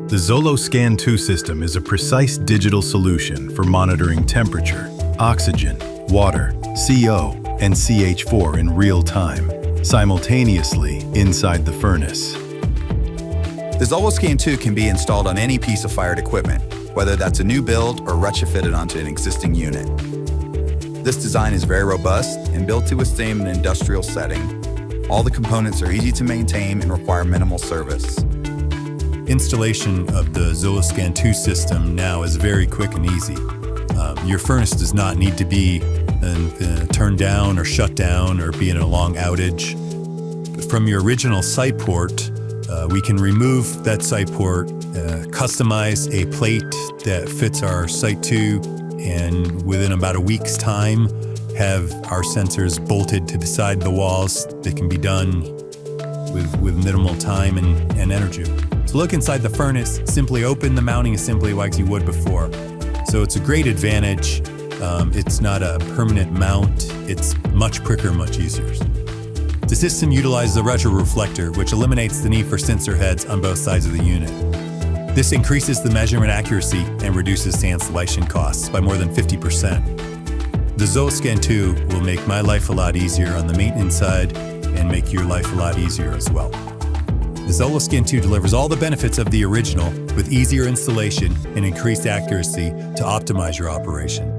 The Zoloscan 2 system is a precise digital solution for monitoring temperature, oxygen, water, CO, and CH4 in real time, simultaneously inside the furnace. The Zoloscan 2 can be installed on any piece of fired equipment, whether that's a new build or retrofitted onto an existing unit. This design is very robust and built to withstand an industrial setting. All the components are easy to maintain and require minimal service. Installation of the Zoloscan 2 system now is very quick and easy. Your furnace does not need to be turned down or shut down or be in a long outage. From your original site port, we can remove that site port, customize a plate that fits our Site 2, and within about a week's time, have our sensors bolted to the side of the walls. They can be done with minimal time and energy. To look inside the furnace, simply open the mounting assembly like you would before. So it's a great advantage. It's not a permanent mount. It's much quicker, much easier. The system utilizes a retroreflector, which eliminates the need for sensor heads on both sides of the unit. This increases the measurement accuracy and reduces the installation costs by more than 50%. The Zoloscan 2 will make my life a lot easier on the maintenance side and make your life a lot easier as well. The Zoloscan 2 delivers all the benefits of the original with easier installation and increased accuracy to optimize your operation.